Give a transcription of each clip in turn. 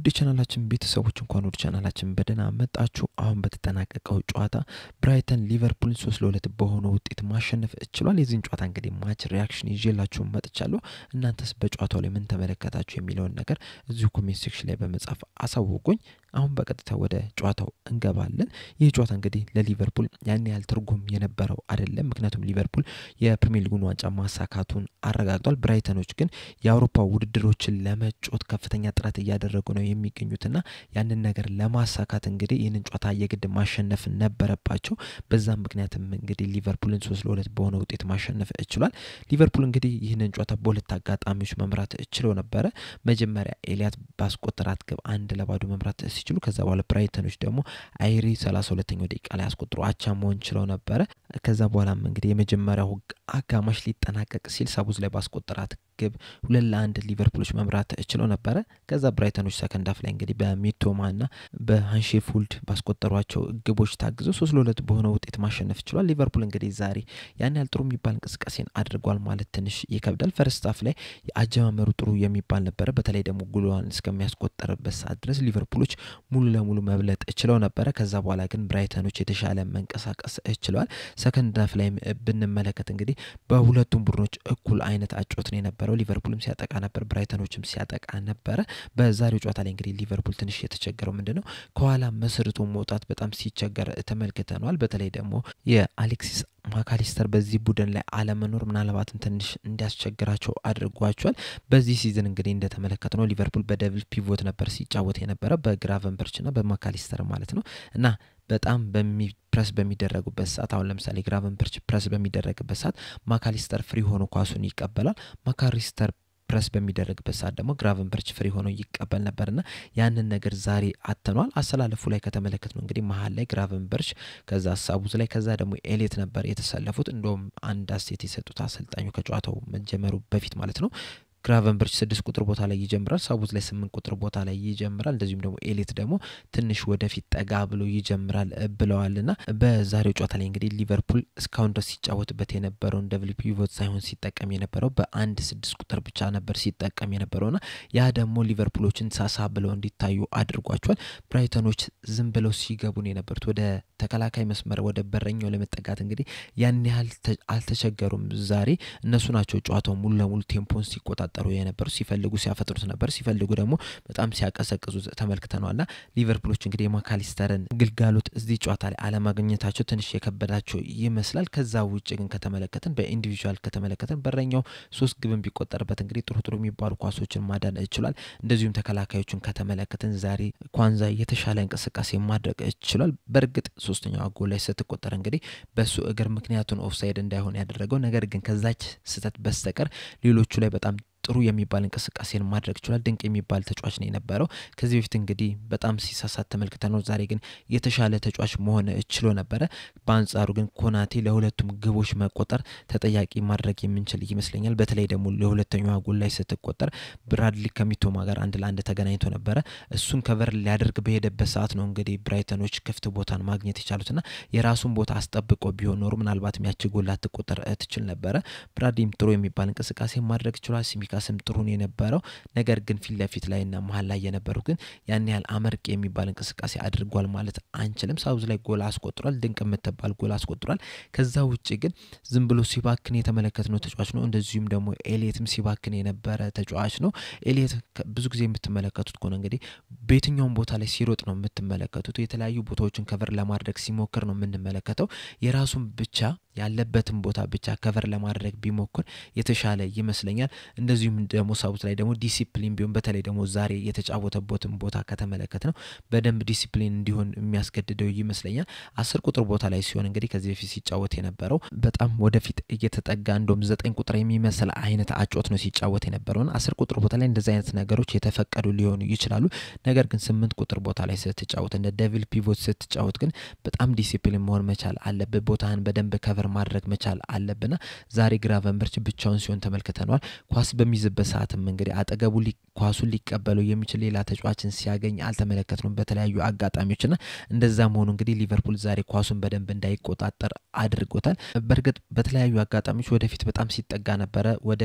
ውድ ቻናላችን ቤተሰቦች እንኳን ወደ ቻናላችን በደህና መጣችሁ። አሁን በተጠናቀቀው ጨዋታ ብራይተን ሊቨርፑልን 3-2 በሆነ ውጤት ማሸነፍ ችሏል። የዚህን ጨዋታ እንግዲህ ማች ሪአክሽን ይዤላችሁ መጥቻለሁ። እናንተስ በጨዋታው ላይ ምን ተመለከታችሁ የሚለውን ነገር እዚሁ ኮሜንት ሴክሽን ላይ በመጻፍ አሳውቁኝ። አሁን በቀጥታ ወደ ጨዋታው እንገባለን። ይህ ጨዋታ እንግዲህ ለሊቨርፑል ያን ያህል ትርጉም የነበረው አይደለም፣ ምክንያቱም ሊቨርፑል የፕሪሚየር ሊጉን ዋንጫ ማሳካቱን አረጋግጧል። ብራይተኖች ግን የአውሮፓ ውድድሮችን ለመጫወት ከፍተኛ ጥረት እያደረጉ ነው የሚገኙትና ያንን ነገር ለማሳካት እንግዲህ ይህንን ጨዋታ የግድ ማሸነፍ ነበረባቸው። በዛም ምክንያትም እንግዲህ ሊቨርፑልን 3-2 በሆነ ውጤት ማሸነፍ ችሏል። ሊቨርፑል እንግዲህ ይህንን ጨዋታ በሁለት አጋጣሚዎች መምራት ችሎ ነበረ። መጀመሪያ ኤሊያት ባስቆጠራት ግብ 1-0 መምራት ሲችሉ ከዛ በኋላ ብራይተኖች ደግሞ አይሪ 32ኛው ደቂቃ ላይ አስቆጥሮ አቻ መሆን ችለው ነበረ። ከዛ በኋላም እንግዲህ የመጀመሪያው አጋማሽ ሊጠናቀቅ ሲል ሳቡዝ ላይ ባስቆጠራት ግብ 2-1 ሊቨርፑሎች መምራት ችለው ነበረ። ከዛ ብራይተኖች ሰከንድ ሃፍ ላይ እንግዲህ በሚቶማና በሃንሼፉልድ ባስቆጠሯቸው ግቦች ታግዘው 3-2 በሆነ ውጤት ማሸነፍ ችሏል። ሊቨርፑል እንግዲህ ዛሬ ያን ያህል ጥሩ የሚባል እንቅስቃሴን አድርጓል ማለት ትንሽ ይከብዳል። ፈርስት ሃፍ ላይ አጀማመሩ ጥሩ የሚባል ነበረ። በተለይ ደግሞ ጎሏን እስከሚያስቆጠርበት ሰዓት ድረስ ሊቨርፑሎች ሙሉ ለሙሉ መብለጥ ችለው ነበረ። ከዛ በኋላ ግን ብራይተኖች የተሻለ መንቀሳቀስ ችለዋል። ሰከንድ ሃፍ ላይ ብንመለከት እንግዲህ በሁለቱም ቡድኖች እኩል አይነት አጮት ነው የነበረው። ሊቨርፑልም ሲያጠቃ ነበር፣ ብራይተኖችም ሲያጠቃ ነበር። በዛሬው ጨዋታ ላይ እንግዲህ ሊቨርፑል ትንሽ የተቸገረው ምንድነው ከኋላ መስርቶ መውጣት በጣም ሲቸገር ተመልክተናል። በተለይ ደግሞ የአሌክሲስ ማካሊስተር በዚህ ቡድን ላይ አለመኖር ምናልባትም ትንሽ እንዲያስቸግራቸው አድርጓቸዋል። በዚህ ሲዝን እንግዲህ እንደተመለከተነው ሊቨርፑል በደብል ፒቮት ነበር ሲጫወት የነበረ በግራቨንበርችና በማካሊስተር ማለት ነው እና በጣም ፕረስ በሚደረጉበት ሰዓት አሁን ለምሳሌ ግራቨንበርች ፕረስ በሚደረግበት ሰዓት ማካሊስተር ፍሪ ሆኖ ኳሱን ይቀበላል። ማካሊስተር ፕረስ በሚደረግበት ሰዓት ደግሞ ግራቨንበርች ፍሪ ሆኖ ይቀበል ነበርና ያንን ነገር ዛሬ አተኗል። አሰላለፉ ላይ ከተመለከት ነው እንግዲህ መሃል ላይ ግራቨንበርች ከዛ ሳቡዝ ላይ ከዛ ደግሞ ኤሊየት ነበር የተሰለፉት። እንደውም አንድ አስተያየት የሰጡት አሰልጣኙ ከጨዋታው መጀመሩ በፊት ማለት ነው ግራቨንበርች 6 ቁጥር ቦታ ላይ ይጀምራል፣ ሳቡዝ ላይ 8 ቁጥር ቦታ ላይ ይጀምራል፣ እንደዚሁም ደግሞ ኤሊየት ደግሞ ትንሽ ወደፊት ጠጋ ብሎ ይጀምራል ብለዋልና በዛሬው ጨዋታ ላይ እንግዲህ ሊቨርፑል እስካሁን ድረስ ሲጫወትበት የነበረውን ደብል ፒቮት ሳይሆን ሲጠቀም የነበረው በ1-6 ቁጥር ብቻ ነበር ሲጠቀም የነበረውና ያ ደግሞ ሊቨርፑሎችን ሳሳ ብለው እንዲታዩ አድርጓቸዋል። ብራይተኖች ዝም ብለው ሲገቡ ነው የነበሩት ወደ ተከላካይ መስመር ወደ በረኛው ለመጠጋት እንግዲህ ያን ያህል አልተቸገሩም። ዛሬ እነሱ ናቸው ጨዋታው ሙሉ ለሙሉ ቴምፖን ሲቆጣጠሩ የነበሩ፣ ሲፈልጉ ሲያፈጥሩት ነበር፣ ሲፈልጉ ደግሞ በጣም ሲያቀሰቅዙ ተመልክተናልና ሊቨርፑሎች እንግዲህ የማካሊስተርን ግልጋሎት እዚህ ጨዋታ ላይ አለማግኘታቸው ትንሽ የከበዳቸው ይመስላል። ከዛ ውጭ ግን ከተመለከተን በኢንዲቪጁዋል ከተመለከተን በረኛው 3 ግብ ቢቆጠርበት እንግዲህ ጥሩ የሚባሉ ኳሶችን ማዳን ይችላል። እንደዚሁም ተከላካዮችን ከተመለከተን ዛሬ ኳንዛ የተሻለ እንቅስቃሴ ማድረግ ይችላል። በርግጥ ሶስተኛው ጎል ላይ ስትቆጠር እንግዲህ በሱ እግር ምክንያቱን ኦፍሳይድ እንዳይሆን ያደረገው፣ ነገር ግን ከዛች ስህተት በስተቀር ሌሎቹ ላይ በጣም ጥሩ የሚባል እንቅስቃሴን ማድረግ ይችላል። ድንቅ የሚባል ተጫዋች ነው የነበረው። ከዚህ በፊት እንግዲህ በጣም ሲሳሳት ተመልክተነው ዛሬ ግን የተሻለ ተጫዋች መሆን ችሎ ነበረ። በአንጻሩ ግን ኮናቴ ለሁለቱም ግቦች መቆጠር ተጠያቂ ማድረግ የምንችል ይመስለኛል። በተለይ ደግሞ ለሁለተኛው ጎል ላይ ስትቆጠር ብራድሊ ከሚቶማ ጋር 1-1 ተገናኝቶ ነበረ። እሱን ከቨር ሊያደርግ በሄደበት ሰዓት ነው እንግዲህ ብራይተኖች ክፍት ቦታን ማግኘት የቻሉትና የራሱን ቦታ አስጠብቆ ቢሆን ኖሮ ምናልባት ያቺ ጎል ላትቆጠር ትችል ነበረ። ብራድሊም ጥሩ የሚባል እንቅስቃሴ ማድረግ ይችላል። ሲሚካስም ጥሩ ነው የነበረው፣ ነገር ግን ፊት ለፊት ላይና መሃል ላይ የነበሩት ግን ያን ያህል አመርቂ የሚባል እንቅስቃሴ አድርጓል ማለት አንችልም። ሳውዝ ላይ ጎል አስቆጥሯል፣ ድንቅ የምትባል ጎል አስቆጥሯል። ከዛ ውጪ ግን ዝም ብሎ ሲባክን የተመለከትነው ተጫዋች ነው። እንደዚሁም ደግሞ ኤሊየትም ሲባክን የነበረ ተጫዋች ነው። ኤሊየት ብዙ ጊዜ የምትመለከቱት ከሆነ እንግዲህ በየትኛውም ቦታ ላይ ሲሮጥ ነው የምትመለከቱት። የተለያዩ ቦታዎችን ከቨር ለማድረግ ሲሞክር ነው የምንመለከተው። የራሱን ብቻ ያለበትን ቦታ ብቻ ከቨር ለማድረግ ቢሞክር የተሻለ ይመስለኛል። እንደዚሁም ደግሞ ሳውዝ ላይ ደግሞ ዲሲፕሊን ቢሆን በተለይ ደግሞ ዛሬ የተጫወተበትን ቦታ ከተመለከትነው በደንብ ዲሲፕሊን እንዲሆን የሚያስገድደው ይመስለኛል። 10 ቁጥር ቦታ ላይ ሲሆን እንግዲህ ከዚህ በፊት ሲጫወት የነበረው በጣም ወደፊት እየተጠጋ እንደውም 9 ቁጥር የሚመስል አይነት አጮት ነው ሲጫወት የነበረውና 10 ቁጥር ቦታ ላይ እንደዚህ አይነት ነገሮች የተፈቀዱ ሊሆኑ ይችላሉ። ነገር ግን 8 ቁጥር ቦታ ላይ ስትጫወት እንደ ደብል ፒቮት ስትጫወት ግን በጣም ዲሲፕሊን መሆን መቻል አለበት። ቦታን በደንብ ከቨር ከቨር ማድረግ መቻል አለብና ዛሬ ግራቨንበርች ብቻውን ሲሆን ተመልክተናል ኳስ በሚይዝበት ሰዓትም እንግዲህ አጠገቡ ኳሱን ሊቀበለው የሚችል ሌላ ተጫዋችን ሲያገኝ አልተመለከትንም በተለያዩ አጋጣሚዎችና እንደዛም ሆኖ እንግዲህ ሊቨርፑል ዛሬ ኳሱን በደንብ እንዳይቆጣጠር አድርጎታል በርግጥ በተለያዩ አጋጣሚዎች ወደፊት በጣም ሲጠጋ ነበር ወደ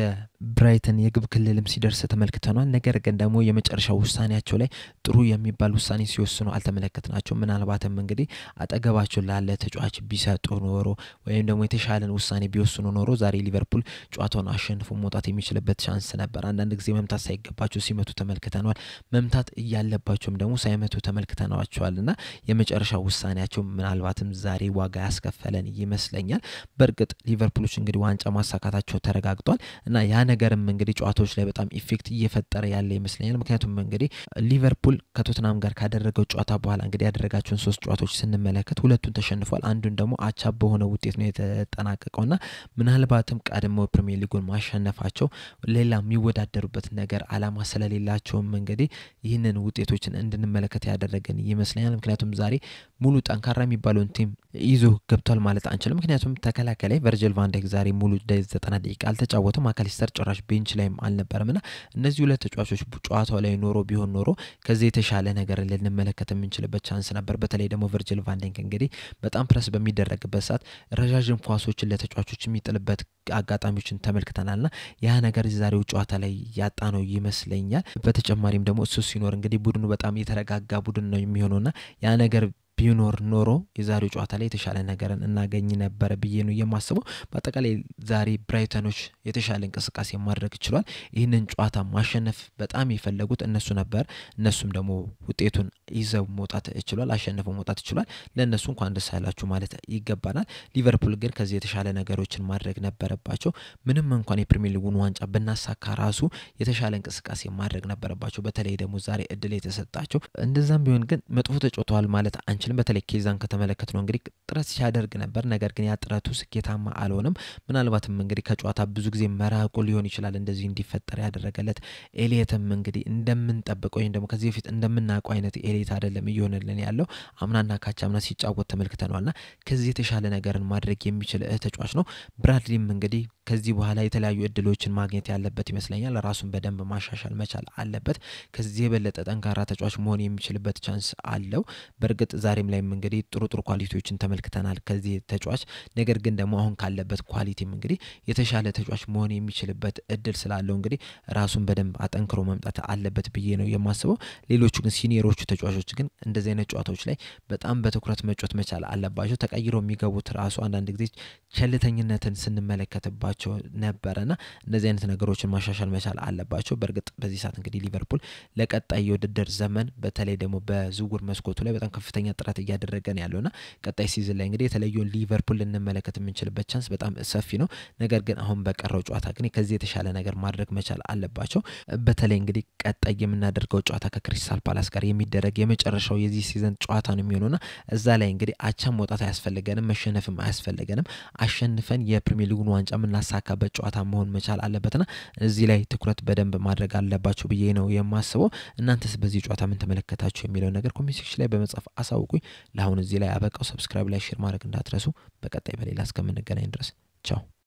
ብራይተን የግብ ክልልም ሲደርስ ተመልክተናል ነገር ግን ደግሞ የመጨረሻው ውሳኔያቸው ላይ ጥሩ የሚባል ውሳኔ ሲወስኑ አልተመለከትናቸው ምናልባትም እንግዲህ አጠገባቸው ላለ ተጫዋች ቢሰጡ ኖሮ ወይም ደግሞ የተሻለን ውሳኔ ቢወስኑ ኖሮ ዛሬ ሊቨርፑል ጨዋታውን አሸንፎ መውጣት የሚችልበት ቻንስ ነበር አንዳንድ ጊዜ መምታት ሳይገባቸው ሲመቱ ተመልክተናል መምታት ያለባቸውም ደግሞ ሳይመቱ ተመልክተናቸዋልና የመጨረሻው ውሳኔያቸው ምናልባትም ዛሬ ዋጋ ያስከፈለን ይመስለኛል በርግጥ ሊቨርፑሎች እንግዲህ ዋንጫ ማሳካታቸው ተረጋግጧል እና ያ ነገርም እንግዲህ ጨዋታዎች ላይ በጣም ኢፌክት እየፈጠረ ያለ ይመስለኛል ምክንያቱም እንግዲህ ሊቨርፑል ከቶተንሃም ጋር ካደረገው ጨዋታ በኋላ እንግዲህ ያደረጋቸውን 3 ጨዋታዎች ስንመለከት ሁለቱን ተሸንፏል አንዱን ደግሞ አቻ በሆነ ውጤት ነው የተጠናቀቀውና ምናልባትም ቀድሞ ፕሪሚየር ሊጉን ማሸነፋቸው ሌላ የሚወዳደሩበት ነገር አላማ ስለሌላቸውም እንግዲህ ይህንን ውጤቶችን እንድንመለከት ያደረገን ይመስለኛል ምክንያቱም ዛሬ ሙሉ ጠንካራ የሚባለውን ቲም ይዞ ገብቷል ማለት አንችልም ምክንያቱም ተከላካይ ላይ ቨርጂል ቫን ዳይክ ዛሬ ሙሉ 90 ደቂቃ አልተጫወተም ማካሊስተር ጭራሽ ቤንች ላይም አልነበረምና እነዚህ ሁለት ተጫዋቾች ጨዋታው ላይ ኖሮ ቢሆን ኖሮ ከዚህ የተሻለ ነገር ልንመለከት የምንችልበት ቻንስ ነበር በተለይ ደግሞ ቨርጂል ቫን ዳይክ እንግዲህ በጣም ፕረስ በሚደረግበት ሰዓት ረጃጅም ኳሶችን ለተጫዋቾች የሚጥልበት አጋጣሚዎችን ተመልክተናልና ያ ነገር ዛሬው ጨዋታ ላይ ያጣ ነው ይመስለኛል በተጨማሪም ደግሞ እሱ ሲኖር እንግዲህ ቡድኑ በጣም የተረጋጋ ቡድን ነው የሚሆነውና ያ ነገር ቢኖር ኖሮ የዛሬው ጨዋታ ላይ የተሻለ ነገርን እናገኝ ነበር ብዬ ነው የማስበው በአጠቃላይ ዛሬ ብራይተኖች የተሻለ እንቅስቃሴ ማድረግ ይችላል ይህንን ጨዋታ ማሸነፍ በጣም ይፈልጉት እነሱ ነበር እነሱም ደግሞ ውጤቱን ይዘው መውጣት ይችላል አሸንፈው መውጣት ይችላል ለነሱ እንኳን ደስ ያላችሁ ማለት ይገባናል ሊቨርፑል ግን ከዚህ የተሻለ ነገሮችን ማድረግ ነበረባቸው ምንም እንኳን የፕሪሚየር ሊጉን ዋንጫ በናሳካ ራሱ የተሻለ እንቅስቃሴ ማድረግ ነበረባቸው በተለይ ደግሞ ዛሬ እድል የተሰጣቸው እንደዛም ቢሆን ግን መጥፎ ተጫውተዋል ማለት አንችልም በተለይ ኬዛን ከተመለከት ነው እንግዲህ ጥረት ሲያደርግ ነበር ነገር ግን ያ ጥረቱ ስኬታማ አልሆነም ምናልባትም እንግዲህ ከጨዋታ ብዙ ጊዜ መራቁ ሊሆን ይችላል እንደዚህ እንዲፈጠር ያደረገለት ኤሊየትም እንግዲህ እንደምንጠብቀው ወይም ደግሞ ከዚህ በፊት እንደምናውቀው አይነት ኤሊየት አይደለም እየሆነልን ያለው አምናና ካቻምና ሲጫወት ተመልክተናልና ከዚህ የተሻለ ነገርን ማድረግ የሚችል ተጫዋች ነው ብራድሊም እንግዲህ ከዚህ በኋላ የተለያዩ እድሎችን ማግኘት ያለበት ይመስለኛል ራሱን በደንብ ማሻሻል መቻል አለበት ከዚህ የበለጠ ጠንካራ ተጫዋች መሆን የሚችልበት ቻንስ አለው በርግጥ ዛሬም ላይም እንግዲህ ጥሩ ኳሊቲዎችን ተመልክተናል ከዚህ ተጫዋች ነገር ግን ደግሞ አሁን ካለበት ኳሊቲም እንግዲህ የተሻለ ተጫዋች መሆን የሚችልበት እድል ስላለው እንግዲህ ራሱን በደንብ አጠንክሮ መምጣት አለበት ብዬ ነው የማስበው ሌሎቹ ግን ሲኒየሮቹ ተጫዋቾች ግን እንደዚህ አይነት ጨዋታዎች ላይ በጣም በትኩረት መጫወት መቻል አለባቸው ተቀይረው የሚገቡት ራሱ አንዳንድ ጊዜ ቸልተኝነትን ስንመለከትባቸው ነበርና እንደዚህ አይነት ነገሮችን ማሻሻል መቻል አለባቸው በርግጥ በዚህ ሰዓት እንግዲህ ሊቨርፑል ለቀጣይ የውድድር ዘመን በተለይ ደግሞ በዝውውር መስኮቱ ላይ በጣም ከፍተኛ ጥረት እያደረገ ነው ያለውና ቀጣይ ሲዝን ላይ እንግዲህ የተለየው ሊቨርፑል ልንመለከት የምንችልበት ቻንስ በጣም ሰፊ ነው ነገር ግን አሁን በቀረው ጨዋታ ግን ከዚህ የተሻለ ነገር ማድረግ መቻል አለባቸው በተለይ እንግዲህ ቀጣይ የምናደርገው ጨዋታ ከክሪስታል ፓላስ ጋር የሚደረግ የመጨረሻው የዚህ ሲዝን ጨዋታ ነው የሚሆነውና እዛ ላይ እንግዲህ አቻ መውጣት አያስፈልገንም መሸነፍም አያስፈልገንም አሸንፈን የፕሪሚየር ሊጉን ዋንጫ ምናሳካበት ጨዋታ መሆን መቻል አለበትና እዚህ ላይ ትኩረት በደንብ ማድረግ አለባቸው ብዬ ነው የማስበው እናንተስ በዚህ ጨዋታ ምን ተመለከታችሁ የሚለው ነገር ኮሜንት ሴክሽን ላይ በመጻፍ አሳውቁኝ ለአሁን እዚህ ላይ አበቃው ሰብስክራይብ ላይ ሼር ማድረግ እንዳትረሱ በቀጣይ በሌላ እስከምንገናኝ ድረስ ቻው